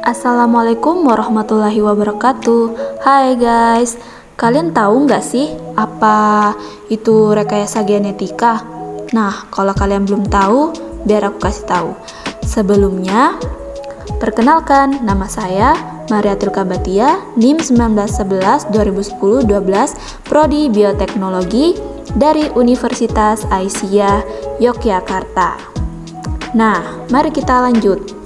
Assalamualaikum warahmatullahi wabarakatuh. Hai guys, kalian tahu nggak sih apa itu rekayasa genetika? Nah, kalau kalian belum tahu, biar aku kasih tahu. Sebelumnya, perkenalkan, nama saya Mariatul Kabatia, NIM 1911 2010 12, Prodi Bioteknologi dari Universitas Aisyah Yogyakarta. Nah, mari kita lanjut.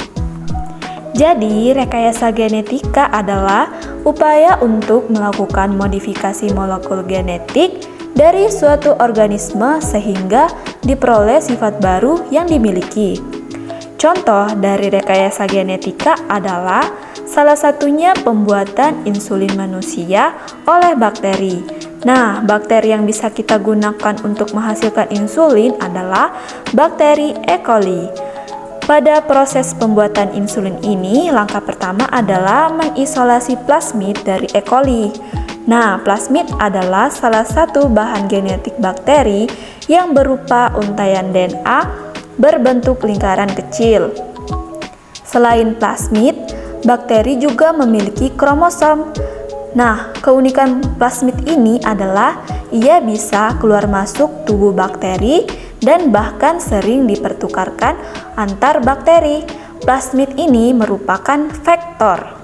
Jadi, rekayasa genetika adalah upaya untuk melakukan modifikasi molekul genetik dari suatu organisme sehingga diperoleh sifat baru yang dimiliki. Contoh dari rekayasa genetika adalah salah satunya pembuatan insulin manusia oleh bakteri. Nah, bakteri yang bisa kita gunakan untuk menghasilkan insulin adalah bakteri E. coli. Pada proses pembuatan insulin ini, langkah pertama adalah mengisolasi plasmid dari E. coli. Nah, plasmid adalah salah satu bahan genetik bakteri yang berupa untaian DNA berbentuk lingkaran kecil. Selain plasmid, bakteri juga memiliki kromosom. Nah, keunikan plasmid ini adalah ia bisa keluar masuk tubuh bakteri dan bahkan sering dipertukarkan antar bakteri. Plasmid ini merupakan vektor.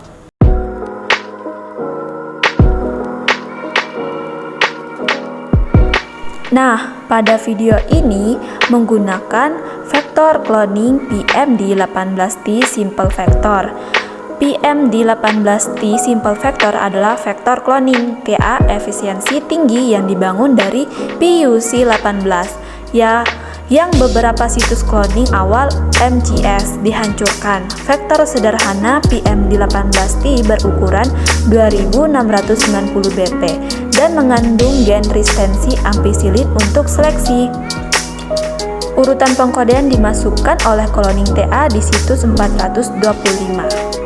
Nah, pada video ini menggunakan vektor cloning PMD18T simple vector. PMD18T simple vector adalah vektor cloning TA efisiensi tinggi yang dibangun dari PUC18 yang beberapa situs cloning awal MGS dihancurkan. Vektor sederhana PMD18T berukuran 2690 bp dan mengandung gen restensi ampicillin untuk seleksi. Urutan pengkodean dimasukkan oleh cloning TA di situs 425.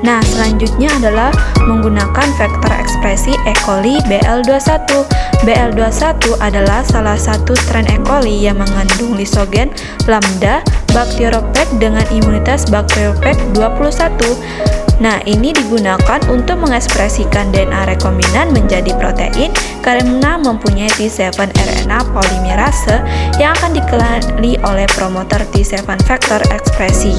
Nah, selanjutnya adalah menggunakan vektor ekspresi E. coli BL21. BL21 adalah salah satu strain E. coli yang mengandung lisogen lambda Bacteriophage dengan imunitas Bacteriophage 21. Nah, ini digunakan untuk mengekspresikan DNA rekombinan menjadi protein karena mempunyai T7 RNA polimerase yang akan dikelari oleh promotor T7 vektor ekspresi.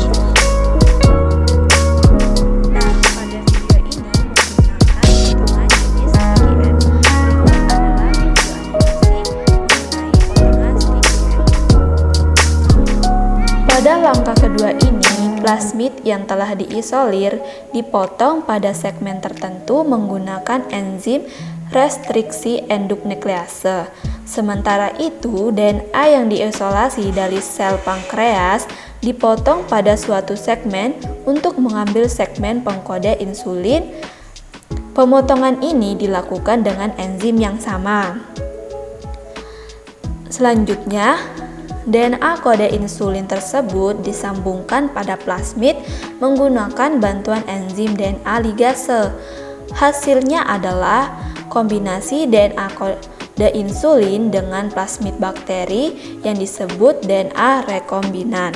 Pada langkah kedua ini, plasmid yang telah diisolir dipotong pada segmen tertentu menggunakan enzim restriksi endoknuklease. Sementara itu, DNA yang diisolasi dari sel pankreas dipotong pada suatu segmen untuk mengambil segmen pengkode insulin. Pemotongan ini dilakukan dengan enzim yang sama. Selanjutnya, DNA kode insulin tersebut disambungkan pada plasmid menggunakan bantuan enzim DNA ligase. Hasilnya adalah kombinasi DNA kode insulin dengan plasmid bakteri yang disebut DNA rekombinan.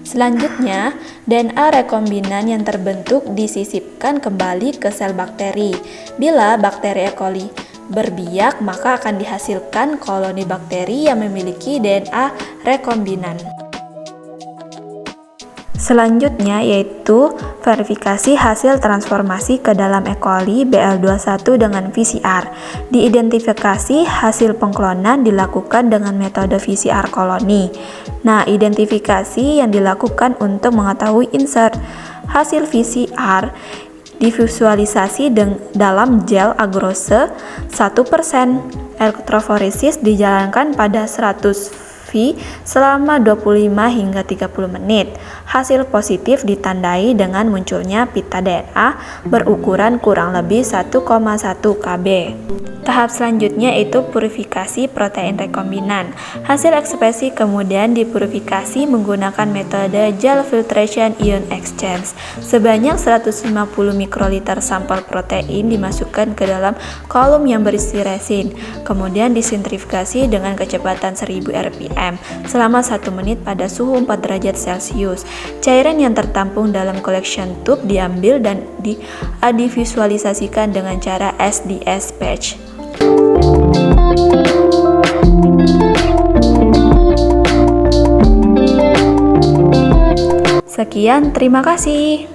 Selanjutnya, DNA rekombinan yang terbentuk disisipkan kembali ke sel bakteri. Bila bakteri E. coli berbiak, maka akan dihasilkan koloni bakteri yang memiliki DNA rekombinan. Selanjutnya yaitu verifikasi hasil transformasi ke dalam E. coli BL21 dengan PCR. Diidentifikasi hasil pengklonan dilakukan dengan metode PCR koloni. Nah, identifikasi yang dilakukan untuk mengetahui insert hasil PCR divisualisasi dalam gel agarose 1%. Elektroforesis dijalankan pada 100 V selama 25 hingga 30 menit. Hasil positif ditandai dengan munculnya pita DNA berukuran kurang lebih 1,1 kb. Tahap selanjutnya yaitu purifikasi protein rekombinan. Hasil ekspresi kemudian dipurifikasi menggunakan metode gel filtration ion exchange. Sebanyak 150 mikroliter sampel protein dimasukkan ke dalam kolom yang berisi resin, kemudian disentrifikasi dengan kecepatan 1000 rpm ppm selama 1 menit pada suhu 4 derajat Celcius. Cairan yang tertampung dalam collection tube diambil dan divisualisasikan dengan cara SDS patch. Sekian, terima kasih.